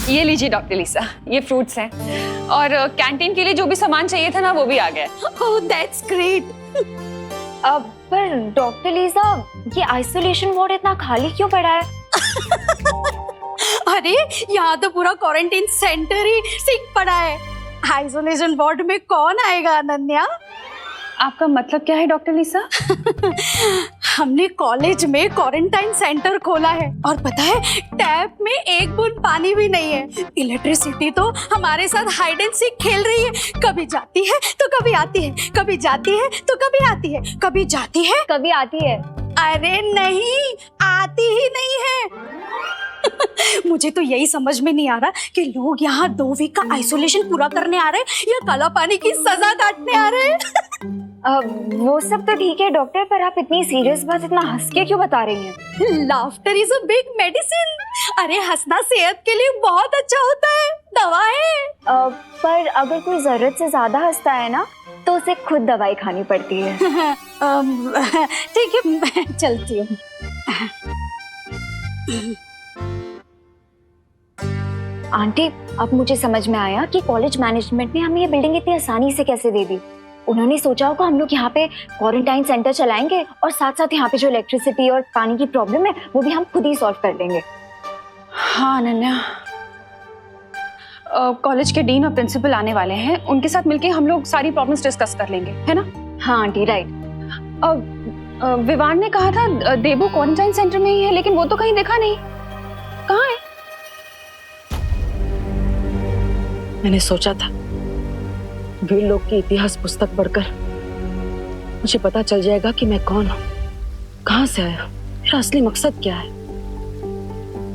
ये लीजिए डॉक्टर लिसा, ये फ्रूट्स हैं और कैंटीन के लिए जो भी सामान चाहिए था ना वो भी आ गया। Oh that's great. पर डॉक्टर लिसा, ये आइसोलेशन वार्ड इतना खाली क्यों पड़ा है? अरे यहाँ तो पूरा क्वारंटाइन सेंटर ही सिक पड़ा है। आइसोलेशन वार्ड में कौन आएगा अनन्या? आपका मतलब क्या है डॉक्टर लिसा? हमने कॉलेज में क्वारंटाइन सेंटर खोला है और पता है टैप में एक बूंद पानी भी नहीं है। इलेक्ट्रिसिटी तो हमारे साथ हाइड एंड सीक खेल रही है, कभी जाती है तो कभी आती है, कभी जाती है तो कभी आती है, कभी जाती है कभी आती है। अरे नहीं, आती ही नहीं है। मुझे तो यही समझ में नहीं आ रहा कि लोग यहाँ 2 वीक का आइसोलेशन पूरा करने आ रहे हैं या काला पानी की सजा काटने आ रहे हैं। वो सब तो ठीक है डॉक्टर, पर आप इतनी सीरियस बात इतना हंस के क्यों बता रही हैं? Laughter is a big medicine. अरे हंसना सेहत के लिए बहुत अच्छा होता है, दवा है। पर अगर कोई जरूरत से ज्यादा हंसता है ना तो उसे खुद दवाई खानी पड़ती है। ठीक है, मैं चलती हूँ। आंटी, अब मुझे समझ में आया कि कॉलेज मैनेजमेंट ने हमें ये बिल्डिंग इतनी आसानी से कैसे दे दी। उन्होंने सोचा होगा हम लोग यहाँ पे क्वारंटाइन सेंटर चलाएंगे और साथ साथ यहाँ पे जो इलेक्ट्रिसिटी और पानी की प्रॉब्लम है वो भी हम खुद ही सॉल्व कर लेंगे। हाँ अनन्या, कॉलेज के डीन और प्रिंसिपल आने वाले हैं, उनके साथ मिलके हम लोग सारी प्रॉब्लम्स डिस्कस कर लेंगे, है ना? हाँ आंटी, राइट। विवान ने कहा था देबू क्वारंटाइन सेंटर में ही है, लेकिन वो तो कहीं दिखा नहीं। कहाँ है? मैंने सोचा था वीर लोग की इतिहास पुस्तक पढ़कर मुझे पता चल जाएगा कि मैं कौन हूँ, कहाँ से आया हूँ, मेरा असली मकसद क्या है।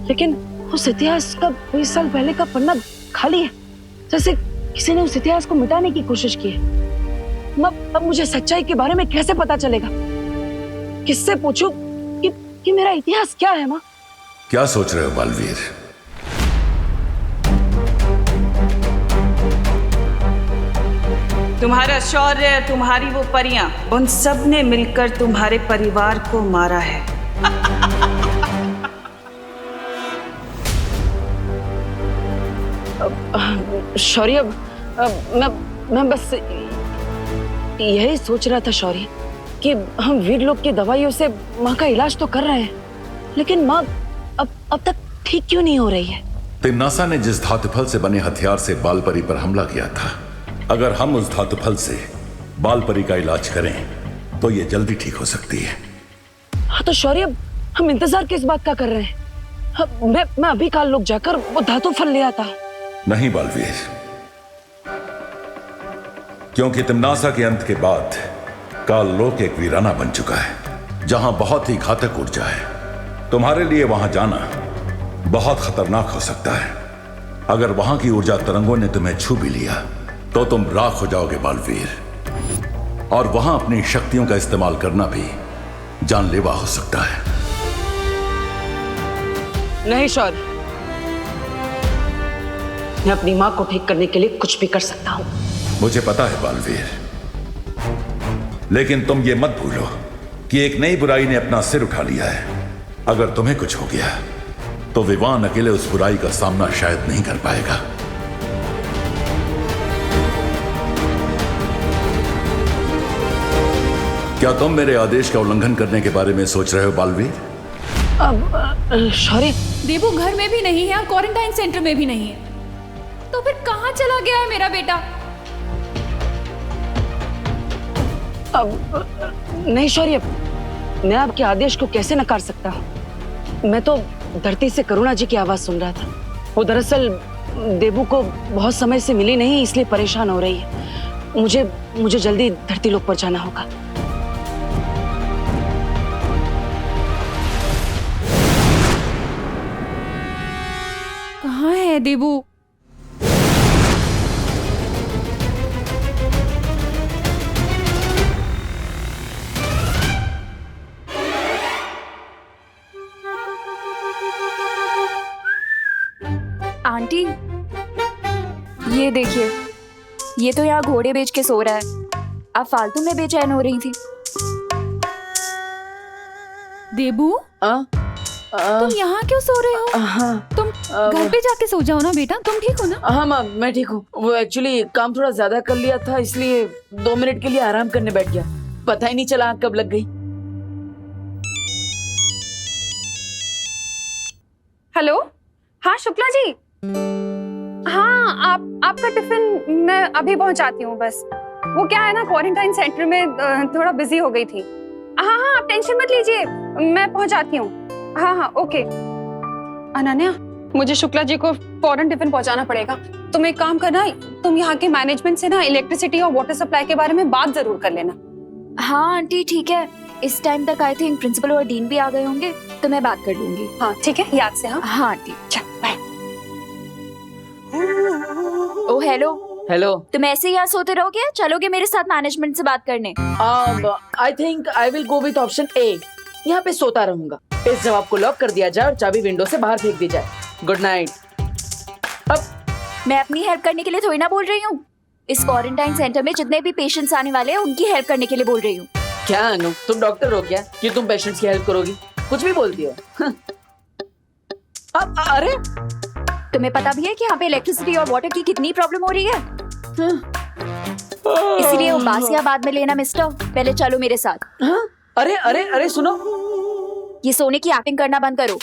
लेकिन उस इतिहास का 20 साल पहले का पन्ना खाली है, जैसे किसी ने उस इतिहास को मिटाने की कोशिश की है। अब मुझे सच्चाई के बारे में कैसे पता चलेगा? किससे पूछूं कि मेरा इतिहास क्या है? माँ, क्या सोच रहे हो बालवीर? तुम्हारा शौर्य, तुम्हारी वो परियां, उन सब ने मिलकर तुम्हारे परिवार को मारा है। शौर्य, मैं बस यही सोच रहा था शौर्य कि हम वीर लोग की दवाइयों से माँ का इलाज तो कर रहे हैं, लेकिन माँ अब तक ठीक क्यों नहीं हो रही है? तिम्नासा ने जिस धातुफल से बने हथियार से बालपरी पर हमला किया था, अगर हम उस धातुफल से बालपरी का इलाज करें तो ये जल्दी ठीक हो सकती है। हाँ तो शौर्य, हम इंतजार किस बात का कर रहे हैं? मैं अभी काल लोग जाकर वो धातुफल ले आता हूँ। नहीं बालवीर, क्योंकि तिम्नासा के अंत के बाद काल लोक एक वीराना बन चुका है जहां बहुत ही घातक ऊर्जा है। तुम्हारे लिए वहां जाना बहुत खतरनाक हो सकता है। अगर वहां की ऊर्जा तरंगों ने तुम्हें छू भी लिया तो तुम राख हो जाओगे बालवीर, और वहां अपनी शक्तियों का इस्तेमाल करना भी जानलेवा हो सकता है। नहीं शौर्य, मैं अपनी माँ को ठीक करने के लिए कुछ भी कर सकता हूँ। मुझे पता है बालवीर, लेकिन तुम ये मत भूलो कि एक नई बुराई ने अपना सिर उठा लिया है। अगर तुम्हें कुछ हो गया तो विवान अकेले उस बुराई का सामना शायद नहीं कर पाएगा। क्या तुम मेरे आदेश का उल्लंघन करने के बारे में सोच रहे हो बालवीर? अब शौर्य, देबू घर में भी नहीं है और क्वारंटाइन सेंटर में भी नहीं है, तो फिर कहाँ चला गया है मेरा बेटा? अब नहीं शौर्य, मैं आपके आदेश को कैसे नकार सकता हूँ? मैं तो धरती से करुणा जी की आवाज सुन रहा था। वो दरअसल देबू को बहुत समय से मिली नहीं, इसलिए परेशान हो रही है। मुझे जल्दी धरती लोक पर जाना होगा। कहाँ है देबू? आंटी, ये देखिए, ये तो यहाँ घोड़े बेच के सो रहा है। आप फालतू में बेचैन हो रही थी। देबू, तुम यहाँ क्यों सो रहे हो? हाँ। तुम घर पे जाके सो जाओ ना बेटा, तुम ठीक हो ना? हाँ माँ, मैं ठीक हूँ। वो एक्चुअली काम थोड़ा ज्यादा कर लिया था, इसलिए 2 मिनट के लिए आराम करने बैठ गया। पता ही नहीं चला आँख कब लग गई। हेलो, हाँ शुक्ला जी। हाँ, आपका टिफिन मैं अभी पहुंचाती हूँ बस। वो क्या है ना, क्वारंटाइन सेंटर में थोड़ा बिजी हो गई थी। हाँ हाँ, आप टेंशन मत लीजिए, मैं पहुंचाती हूँ। हाँ हाँ, ओके। अनन्या, मुझे शुक्ला जी को फौरन टिफिन पहुंचाना पड़ेगा। तुम एक काम करना, तुम यहाँ के मैनेजमेंट से ना इलेक्ट्रिसिटी और वाटर सप्लाई के बारे में बात जरूर कर लेना। हाँ आंटी ठीक है, इस टाइम तक आई थिंक प्रिंसिपल और डीन भी आ गए होंगे, तो मैं बात कर लूंगी। हाँ ठीक है, याद से। हाँ हाँ आंटी। चल बाय। ओ हेलो, हेलो। तुम ऐसे ही यहाँ सोते रहोगे या चलोगे मेरे साथ मैनेजमेंट से बात करने? I think I will go with option A. यहाँ पे सोता रहूंगा। इस जवाब को लॉक कर दिया जाए और चाबी विंडो से बाहर फेंक दी जाए। Good night. अब मैं अपनी हेल्प करने के लिए थोड़ी ना बोल रही हूँ। इस क्वारंटाइन सेंटर में जितने भी पेशेंट्स आने वाले हैं उनकी हेल्प करने के लिए बोल रही हूँ। क्या अनु, तुम डॉक्टर हो क्या कि तुम पेशेंट्स की हेल्प करोगी? कुछ भी बोलती हो। अब अरे, तुम्हें पता भी है कि यहाँ पे इलेक्ट्रिसिटी और वाटर की कितनी प्रॉब्लम हो रही है? इसलिए वो बासिया बाद में लेना मिस्टर, पहले चलो मेरे साथ। हाँ? अरे अरे अरे सुनो, ये सोने की एक्टिंग करना बंद करो।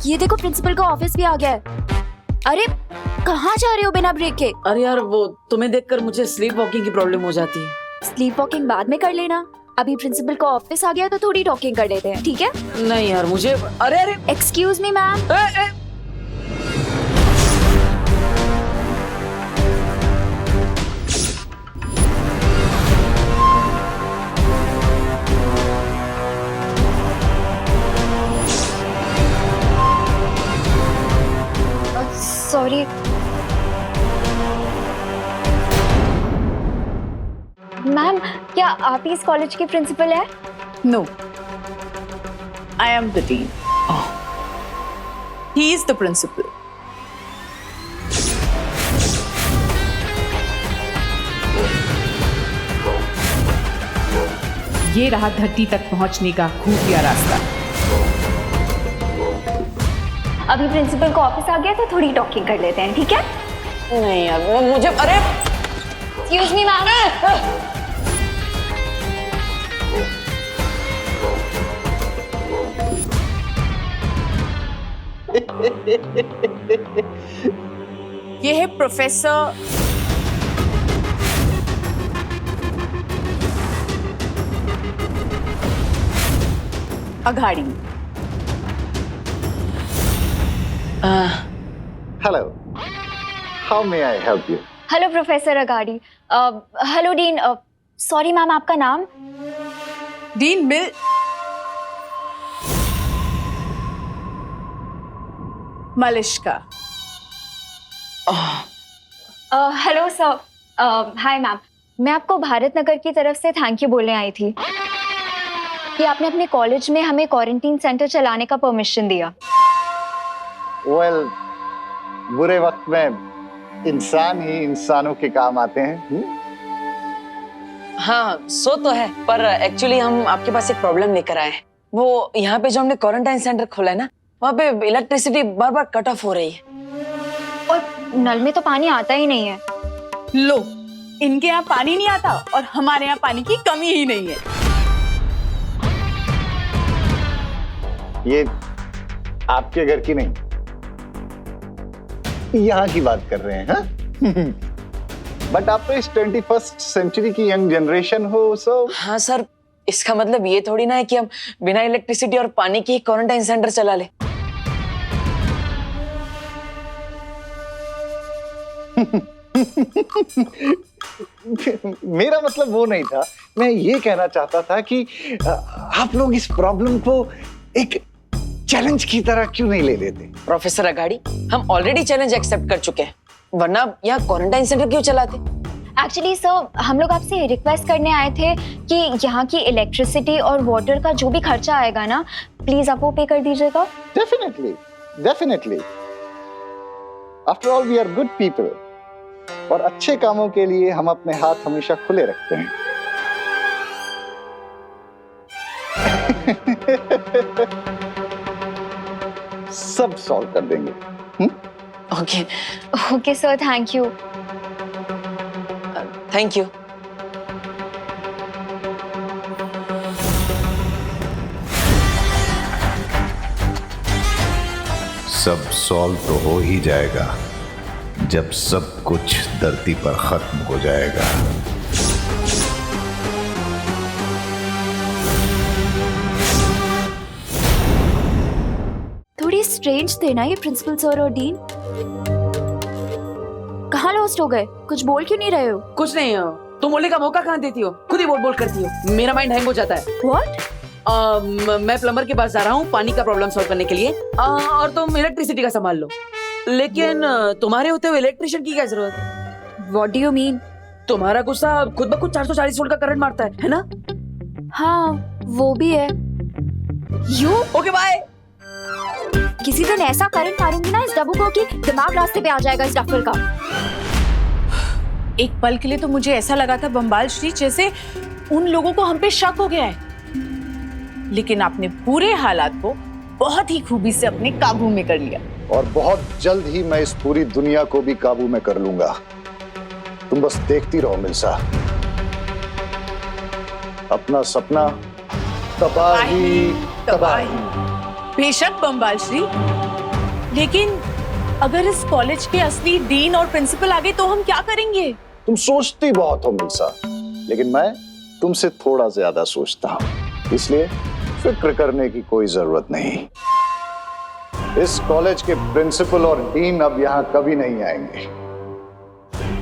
ये देखो प्रिंसिपल का ऑफिस भी आ गया है। अरे कहाँ जा रहे हो बिना ब्रेक के? अरे यार वो तुम्हें देखकर मुझे स्लीप वॉकिंग की प्रॉब्लम हो जाती है। स्लीप वॉकिंग बाद में कर लेना, अभी प्रिंसिपल का ऑफिस आ गया तो थोड़ी टॉकिंग कर लेते हैं, ठीक है? नहीं यार मुझे, अरे अरे excuse me ma'am. Sorry ma'am, क्या आप ही इस कॉलेज की प्रिंसिपल है? No, I am the dean. He is the principal. ये रहा धरती तक पहुंचने का खुफिया रास्ता। अभी प्रिंसिपल का ऑफिस आ गया तो थोड़ी टॉकिंग कर लेते हैं, ठीक है? नहीं यार वो मुझे, अरे एक्सक्यूज मी मैम। ये है professor Aghadi. Hello. How may I help you? Hello professor Agadi. Hello dean. Sorry ma'am, आपका नाम? डीन मिल Malishka. Hello sir. Hi ma'am, मैं आपको भारत नगर की तरफ से थैंक यू बोलने आई थी कि आपने अपने कॉलेज में हमें क्वारंटीन सेंटर चलाने का परमिशन दिया। Well, बुरे वक्त में इंसान ही इंसानों के काम आते हैं। हाँ सो तो है, पर एक्चुअली हम आपके पास एक प्रॉब्लम लेकर आए हैं। वो यहाँ पे जो हमने क्वारंटाइन सेंटर खोला है ना, वहाँ पे इलेक्ट्रिसिटी बार बार कट ऑफ हो रही है। और नल में तो पानी आता ही नहीं है। लो, इनके यहाँ पानी नहीं आता और हमारे यहाँ पानी की कमी ही नहीं है। ये आपके घर की नहीं, यहाँ की बात कर रहे हैं। हाँ? बट आप तो इस 21st सेंचुरी की यंग जनरेशन हो, सो हाँ सर, इसका मतलब ये थोड़ी ना है कि हम बिना इलेक्ट्रिसिटी और पानी के क्वारंटाइन सेंटर चला ले। मेरा मतलब वो नहीं था। मैं ये कहना चाहता था कि आप लोग इस प्रॉब्लम को एक चैलेंज की तरह क्यों नहीं ले लेते? प्रोफेसर अगाड़ी, हम ऑलरेडी चैलेंज एक्सेप्ट कर चुके हैं, वरना यहाँ क्वारंटाइन सेंटर क्यों चलाते? एक्चुअली सर, हम लोग आपसे रिक्वेस्ट करने आए थे कि यहाँ की इलेक्ट्रिसिटी और वाटर का जो भी खर्चा आएगा ना, प्लीज आप वो पे कर दीजिएगा। Definitely, definitely. After all we are good people, और अच्छे कामों के लिए हम अपने हाथ हमेशा खुले रखते हैं। सब सॉल्व कर देंगे। Okay, okay sir, thank you. Thank you. सब सॉल्व तो हो ही जाएगा जब सब कुछ धरती पर खत्म हो जाएगा। थोड़ी स्ट्रेंज थे ना ये प्रिंसिपल सर और डीन। कहाँ लॉस्ट हो गए? कुछ बोल क्यों नहीं रहे हो? कुछ नहीं, तुम बोलने का मौका कहाँ देती हो? खुद ही बोल बोल करती हो। मेरा माइंड हैंग हो जाता है। What? मैं प्लम्बर के पास जा रहा हूँ पानी का प्रॉब्लम सॉल्व करने के लिए, और तुम इलेक्ट्रिसिटी का संभाल लो। लेकिन तुम्हारे होते हुए इलेक्ट्रिशियन की क्या जरूरत? What do you mean? तुम्हारा गुस्सा खुद ब खुद 440 वोल्ट का करंट मारता है ना? हाँ, वो भी है। You okay bye. किसी दिन ऐसा करंट मारूंगी ना इस डब्बू को कि दिमाग रास्ते पे आ जाएगा इस डफर का। एक पल के लिए तो मुझे ऐसा लगा था बम्बाल श्री जैसे उन लोगों को हम पे शक हो गया है, लेकिन आपने पूरे हालात को बहुत ही खूबी से अपने काबू में कर लिया। और बहुत जल्द ही मैं इस पूरी दुनिया को भी काबू में कर लूंगा। तुम बस देखती रहो मिल्सा। अपना सपना तबाही तबाही। बेशक बम्बाल श्री, लेकिन अगर इस कॉलेज के असली डीन और प्रिंसिपल आ गए तो हम क्या करेंगे? तुम सोचती बहुत हो मिल्सा, लेकिन मैं तुमसे थोड़ा ज्यादा सोचता हूँ, इसलिए फिक्र करने की कोई जरूरत नहीं। इस कॉलेज के प्रिंसिपल और डीन अब यहाँ कभी नहीं आएंगे,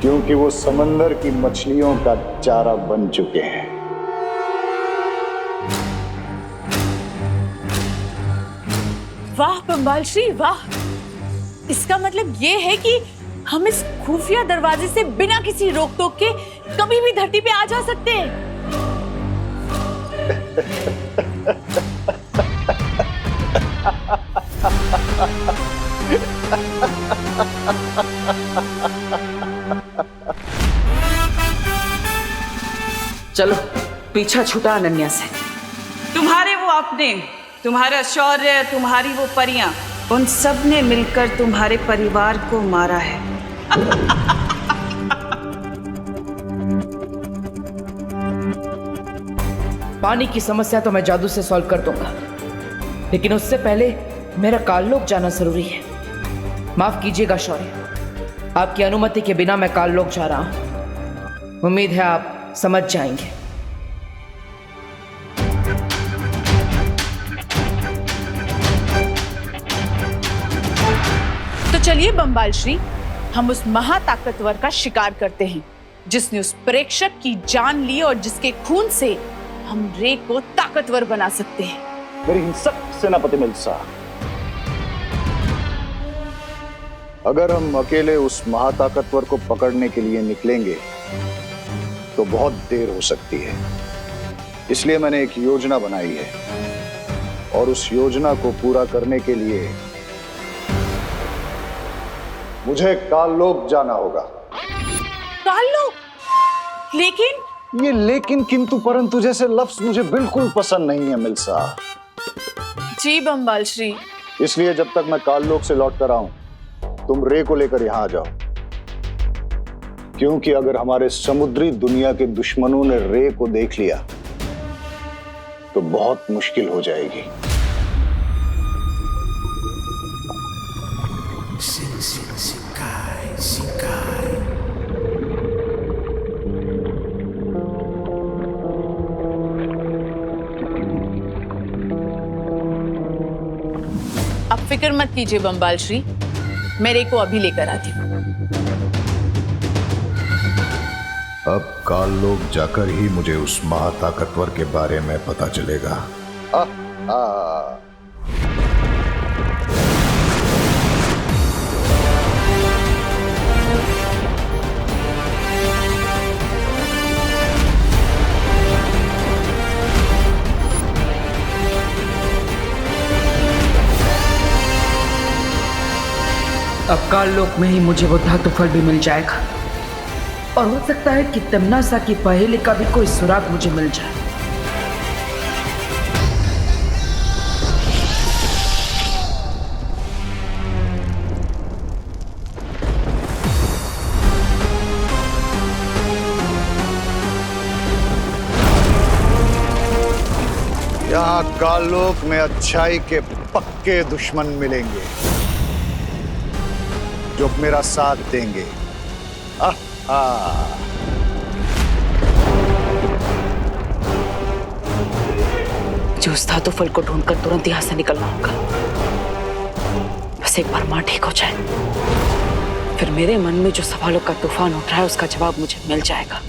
क्योंकि वो समंदर की मछलियों का चारा बन चुके हैं। वाह बम्बाल श्री वाह, इसका मतलब ये है कि हम इस खुफिया दरवाजे से बिना किसी रोक टोक के कभी भी धरती पे आ जा सकते हैं। चलो पीछा छूटा अनन्या से। तुम्हारे वो अपने, तुम्हारा शौर्य, तुम्हारी वो परियां, उन सब ने मिलकर तुम्हारे परिवार को मारा है। पानी की समस्या तो मैं जादू से सॉल्व कर दूंगा, लेकिन उससे पहले मेरा काललोक जाना जरूरी है। माफ कीजिएगा शौर्य, आपकी अनुमति के बिना मैं काललोक जा रहा हूं। उम्मीद है आप समझ जाएंगे। तो चलिए बम्बाल श्री, हम उस महाताकतवर का शिकार करते हैं जिसने उस प्रेक्षक की जान ली और जिसके खून से हम रे को ताकतवर बना सकते हैं। मेरी हिंसक सेनापति मिल्सा, अगर हम अकेले उस महाताकतवर को पकड़ने के लिए निकलेंगे तो बहुत देर हो सकती है। इसलिए मैंने एक योजना बनाई है, और उस योजना को पूरा करने के लिए मुझे काललोक जाना होगा। काललोक? लेकिन ये लेकिन, किंतु, परंतु जैसे लफ्ज मुझे बिल्कुल पसंद नहीं है मिल्सा। जी बम्बाल श्री। इसलिए जब तक मैं काललोक से लौट कर आऊं, तुम रे को लेकर यहां आ जाओ, क्योंकि अगर हमारे समुद्री दुनिया के दुश्मनों ने रे को देख लिया तो बहुत मुश्किल हो जाएगी। अब फिक्र मत कीजिए बम्बाल श्री, मैं रे को अभी लेकर आती हूँ। अब काललोक जाकर ही मुझे उस महाताकतवर के बारे में पता चलेगा। अब काललोक में ही मुझे वो धातु फल भी मिल जाएगा, और हो सकता है कि तमनासा की पहेली का भी कोई सुराग मुझे मिल जाए। यहाँ कालोक में अच्छाई के पक्के दुश्मन मिलेंगे जो मेरा साथ देंगे। जो उस धातु फल को ढूंढकर तुरंत यहाँ से निकलना होगा। बस एक बार माँ ठीक हो जाए, फिर मेरे मन में जो सवालों का तूफान उठ रहा है उसका जवाब मुझे मिल जाएगा।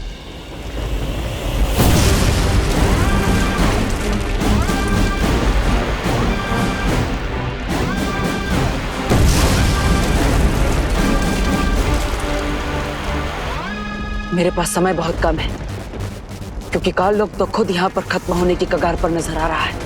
मेरे पास समय बहुत कम है, क्योंकि काल लोग तो खुद यहाँ पर खत्म होने की कगार पर नजर आ रहा है।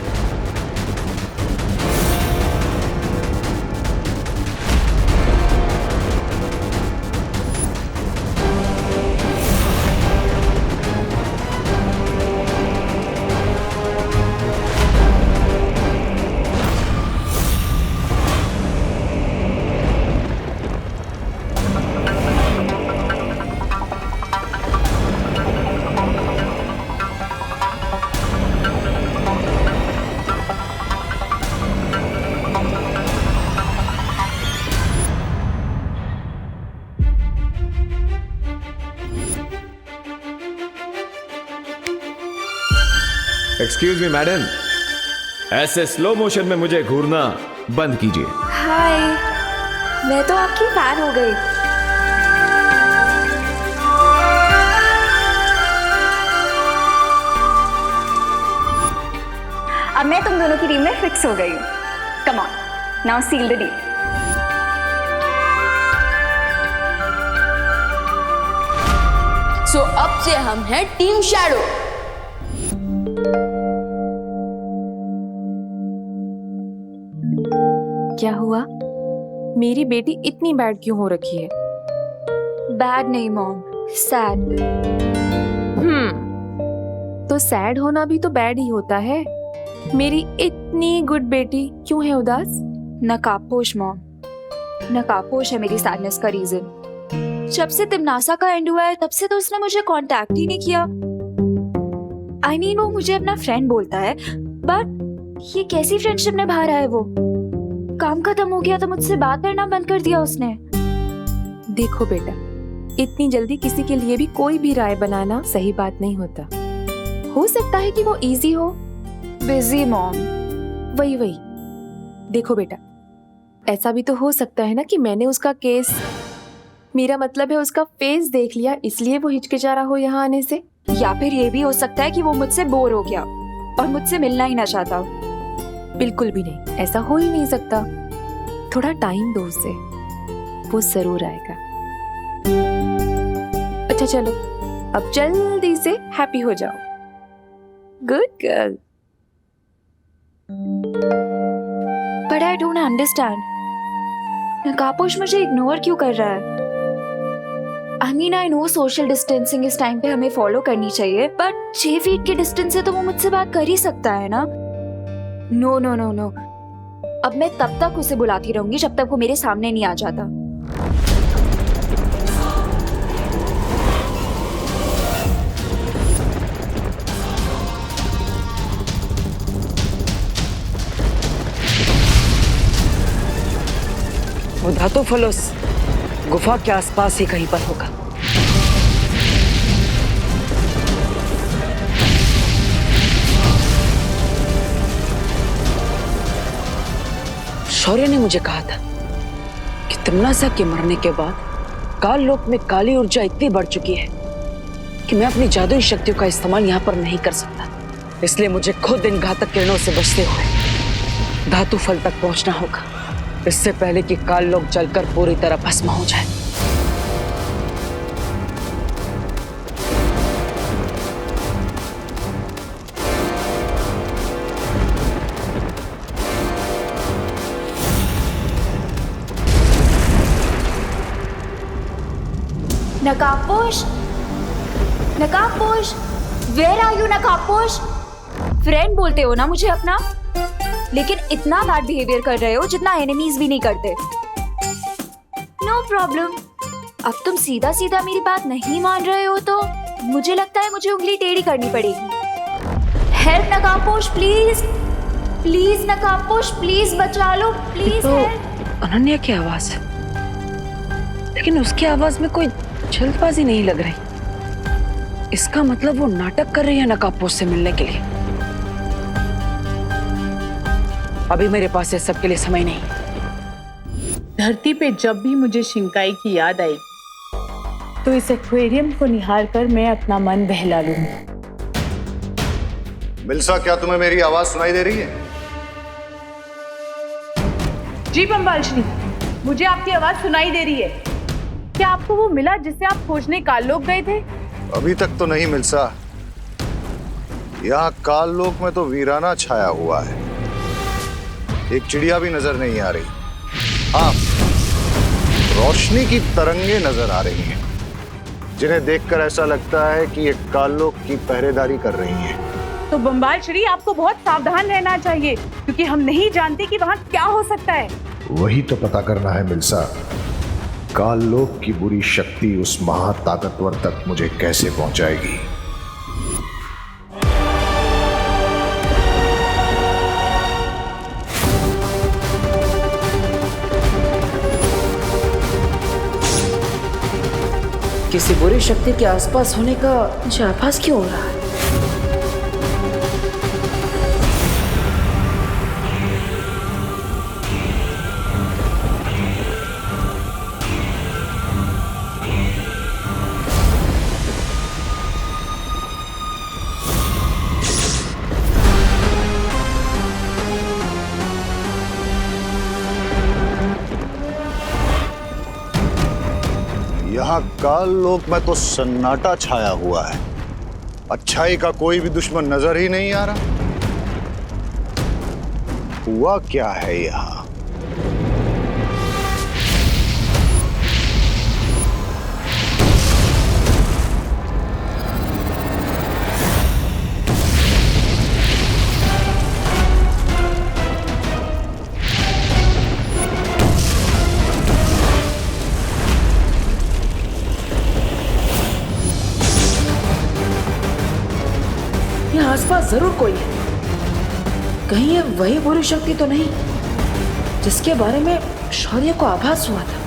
एक्सक्यूज मी मैडम, ऐसे स्लो मोशन में मुझे घूरना बंद कीजिए। हाय, मैं तो आपकी फैन हो गई। अब मैं तुम दोनों की टीम में फिक्स हो गई हूँ। Come on, now seal the deal. So अब से हम हैं टीम शैडो। क्या हुआ? मेरी बेटी इतनी बैड क्यों हो रखी है? बैड नहीं मॉम, सैड। तो सैड होना भी तो बैड ही होता है। मेरी इतनी गुड बेटी क्यों है उदास? नकाबपोश मॉम, नकाबपोश है मेरी सैडनेस का रीजन। जब से तिमनासा का एंड हुआ है तब से तो उसने मुझे कांटेक्ट ही नहीं किया। I mean, वो मुझे अपना फ्रेंड बोलता है, बट ये कैसी फ्रेंडशिप निभा रहा है वो? काम खत्म हो गया तो मुझसे बात करना बंद कर दिया उसने। देखो बेटा, इतनी जल्दी किसी के लिए भी कोई भी राय बनाना सही बात नहीं होता। हो सकता है कि वो इजी हो। Busy mom. वही देखो बेटा, ऐसा भी तो हो सकता है ना कि मैंने उसका केस, मेरा मतलब है उसका फेस देख लिया, इसलिए वो हिचकिचा रहा हो यहाँ आने से। या फिर ये भी हो सकता है कि वो मुझसे बोर हो गया और मुझसे मिलना ही ना चाहता। बिल्कुल भी नहीं, ऐसा हो ही नहीं सकता। थोड़ा टाइम दो उसे, वो जरूर आएगा। अच्छा चलो, अब जल्दी से हैप्पी हो जाओ। Good girl. But I don't understand, नकाबपोश मुझे इग्नोर क्यों कर रहा है? I mean, I know social distancing इस टाइम पे हमें फॉलो करनी चाहिए, बट 6 फीट के डिस्टेंस से तो वो मुझसे बात कर ही सकता है ना? नो नो नो नो, अब मैं तब तक उसे बुलाती रहूंगी जब तक वो मेरे सामने नहीं आ जाता। वो धातु फलस गुफा के आसपास ही कहीं पर होगा। शौर्य ने मुझे कहा था कि तिमनासा के मरने के बाद काल लोक में काली ऊर्जा इतनी बढ़ चुकी है कि मैं अपनी जादुई शक्तियों का इस्तेमाल यहाँ पर नहीं कर सकता। इसलिए मुझे खुद इन घातक किरणों से बचते हुए धातु फल तक पहुंचना होगा, इससे पहले कि काल लोक जलकर पूरी तरह भस्म हो जाए। नकाबपोश, नकाबपोश, वेयर आर यू नकाबपोश? फ्रेंड बोलते हो ना मुझे अपना, लेकिन इतना बैड बिहेवियर कर रहे हो जितना एनिमीज भी नहीं करते। नो प्रॉब्लम, अब तुम सीधा सीधा मेरी बात नहीं मान रहे हो तो मुझे लगता है मुझे उंगली टेढ़ी करनी पड़ेगी। हेल्प नकाबपोश, प्लीज प्लीज नकाबपोश, प्लीज बचा लो, प्लीज तो हेल्प। अनन्या की आवाज है, लेकिन उसकी आवाज में कोई जल्दबाजी नहीं लग रही। इसका मतलब वो नाटक कर रही है नकाबपोश से मिलने के लिए। अभी मेरे पास इस सब के लिए समय नहीं। धरती पे जब भी मुझे शिंकाई की याद आई तो इस एक्वेरियम को निहार कर मैं अपना मन बहला लूंगी। मिल्सा, क्या तुम्हें मेरी आवाज सुनाई दे रही है? जी बम्बाल श्री, मुझे आपकी आवाज सुनाई दे रही है। क्या आपको वो मिला जिससे आप खोजने काललोक गए थे? अभी तक तो नहीं मिल्सा। यहाँ काललोक में तो वीराना छाया हुआ है। एक चिड़िया भी नजर नहीं आ रही। हाँ, रोशनी की तरंगे नजर आ रही हैं, जिन्हें देखकर ऐसा लगता है कि ये काललोक की पहरेदारी कर रही हैं। तो बम्बाल श्री, आपको बहुत सावधान रहना चाहिए, क्योंकि हम नहीं जानते कि वहाँ क्या हो सकता है। वही तो पता करना है मिल्सा। काललोक की बुरी शक्ति उस महाताकतवर तक मुझे कैसे पहुंचाएगी। किसी बुरी शक्ति के आसपास होने का मुझे आभास क्यों हो रहा है? यहाँ काललोक में तो सन्नाटा छाया हुआ है। अच्छाई का कोई भी दुश्मन नजर ही नहीं आ रहा। हुआ क्या है यहाँ? यहाँ आसपास जरूर कोई है। कहीं ये वही बुरी शक्ति तो नहीं जिसके बारे में शौर्य को आभास हुआ था?